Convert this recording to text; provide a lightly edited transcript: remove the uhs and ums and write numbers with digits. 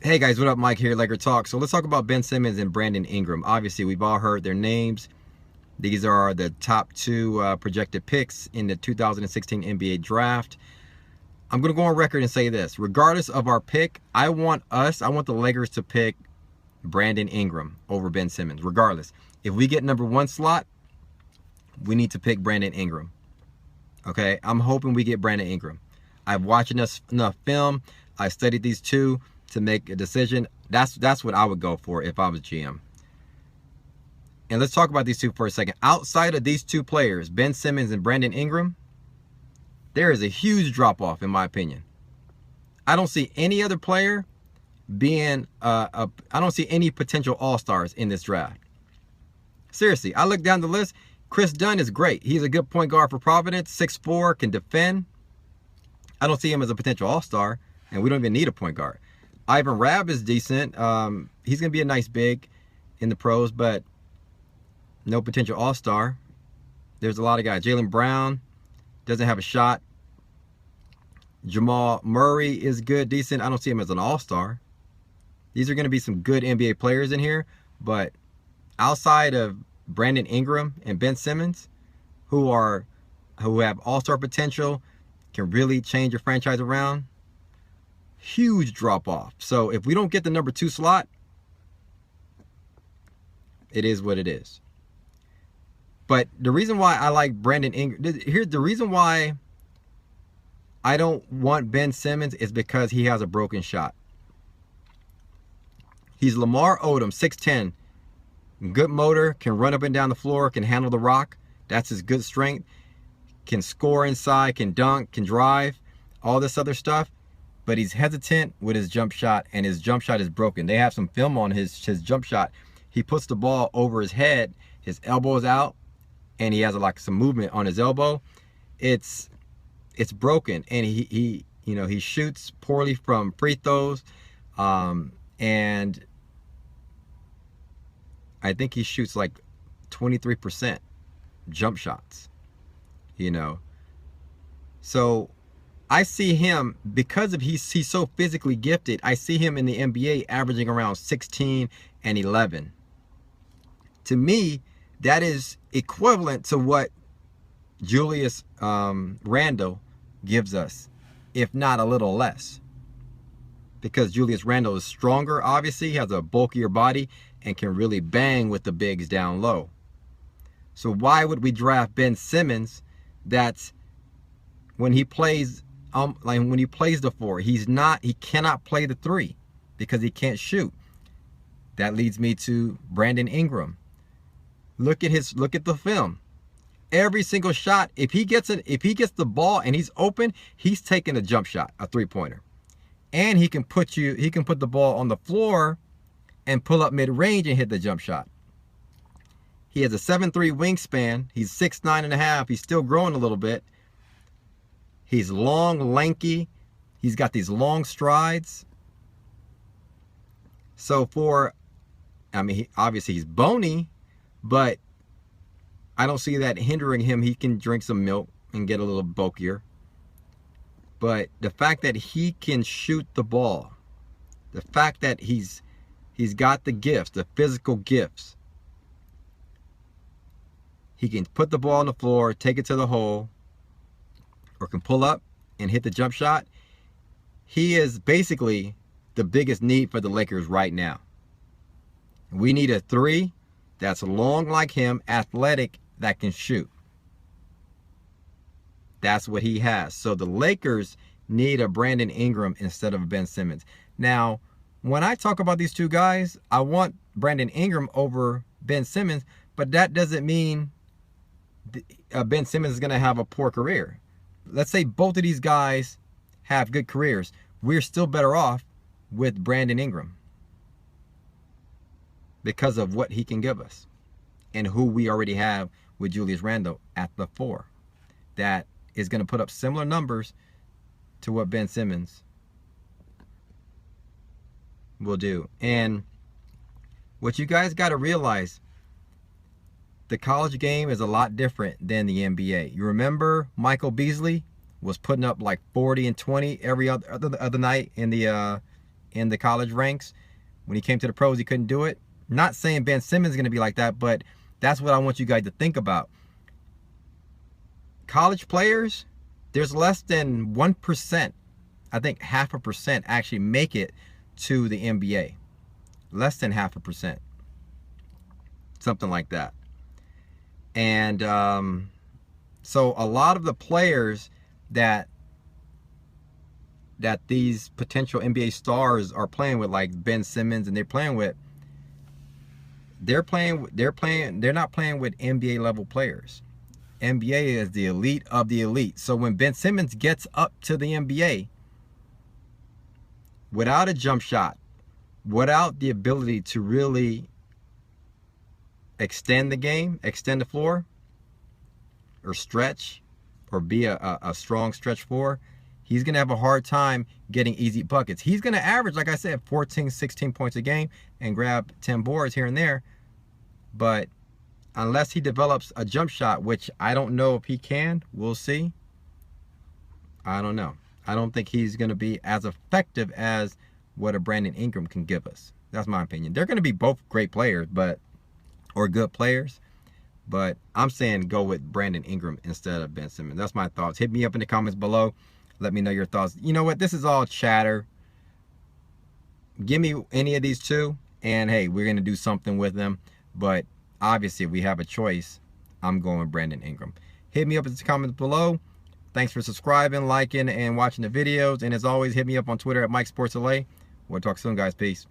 Hey guys, what up? Mike here, Laker Talk. So let's talk about Ben Simmons and Brandon Ingram. Obviously, we've all heard their names. These are the top two projected picks in the 2016 NBA draft. I'm going to go on record and say this. Regardless of our pick, I want the Lakers to pick Brandon Ingram over Ben Simmons. Regardless. If we get number one slot, we need to pick Brandon Ingram. Okay? I'm hoping we get Brandon Ingram. I've watched enough film. I studied these two to make a decision. That's what I would go for if I was GM. And let's talk about these two for a second. Outside of these two players, Ben Simmons and Brandon Ingram, there is a huge drop-off in my opinion. I don't see any other player being I don't see any potential all-stars in this draft. Seriously, I look down the list. Chris Dunn is great. He's a good point guard for Providence, 6'4", can defend. I don't see him as a potential all-star, and we don't even need a point guard. Ivan Rabb is decent. He's going to be a nice big in the pros, but no potential all-star. There's a lot of guys. Jaylen Brown doesn't have a shot. Jamal Murray is good, decent. I don't see him as an all-star. These are going to be some good NBA players in here, but outside of Brandon Ingram and Ben Simmons, who have all-star potential, can really change your franchise around, huge drop-off. So if we don't get the number 2 slot, it is what it is. But the reason why I like Brandon Ingram, here's the reason why I don't want Ben Simmons is because he has a broken shot. He's Lamar Odom, 6'10", good motor, can run up and down the floor, can handle the rock. That's his good strength. Can score inside, can dunk, can drive, all this other stuff. But he's hesitant with his jump shot, and his jump shot is broken. They have some film on his jump shot. He puts the ball over his head, his elbow is out, and he has like some movement on his elbow. It's broken, and he shoots poorly from free throws, and I think he shoots like 23% jump shots. So I see him, because of he's so physically gifted, I see him in the NBA averaging around 16 and 11. To me, that is equivalent to what Julius Randle gives us, if not a little less. Because Julius Randle is stronger, obviously, has a bulkier body, and can really bang with the bigs down low. So why would we draft Ben Simmons that's when he plays when he plays the 4, he cannot play the 3 because he can't shoot. That leads me to Brandon Ingram. Look at the film. Every single shot, if he gets the ball and he's open, he's taking a jump shot, a 3-pointer. And he can put the ball on the floor and pull up mid-range and hit the jump shot. He has a 7'3" wingspan. He's 6'9.5". He's still growing a little bit. He's long, lanky. He's got these long strides. So obviously he's bony, but I don't see that hindering him. He can drink some milk and get a little bulkier. But the fact that he can shoot the ball, the fact that he's got the gifts, the physical gifts. He can put the ball on the floor, take it to the hole, or can pull up and hit the jump shot. He is basically the biggest need for the Lakers right now. We need a 3 that's long like him, athletic, that can shoot. That's what he has. So the Lakers need a Brandon Ingram instead of Ben Simmons. Now, when I talk about these two guys, I want Brandon Ingram over Ben Simmons, but that doesn't mean Ben Simmons is going to have a poor career. Let's say both of these guys have good careers. We're still better off with Brandon Ingram because of what he can give us and who we already have with Julius Randle at the 4. That is going to put up similar numbers to what Ben Simmons will do. And what you guys got to realize, the college game is a lot different than the NBA. You remember Michael Beasley was putting up like 40 and 20 every other night in the in the college ranks. When he came to the pros, he couldn't do it. Not saying Ben Simmons is going to be like that, but that's what I want you guys to think about. College players, there's less than 1%, I think 0.5% actually make it to the NBA. Less than 0.5%. Something like that. And so a lot of the players that these potential NBA stars are playing with, like Ben Simmons, and they're not playing with NBA level players. NBA is the elite of the elite. So when Ben Simmons gets up to the NBA, without a jump shot, without the ability to really extend the game, extend the floor, or stretch, or be a strong stretch four, he's going to have a hard time getting easy buckets. He's going to average, like I said, 14, 16 points a game and grab 10 boards here and there. But unless he develops a jump shot, which I don't know if he can, we'll see. I don't know. I don't think he's going to be as effective as what a Brandon Ingram can give us. That's my opinion. They're going to be both great players, or good players. But I'm saying go with Brandon Ingram instead of Ben Simmons. That's my thoughts. Hit me up in the comments below. Let me know your thoughts. You know what? This is all chatter. Give me any of these two, and hey, we're going to do something with them. But obviously, if we have a choice, I'm going with Brandon Ingram. Hit me up in the comments below. Thanks for subscribing, liking, and watching the videos. And as always, hit me up on Twitter at MikeSportsLA. We'll talk soon, guys. Peace.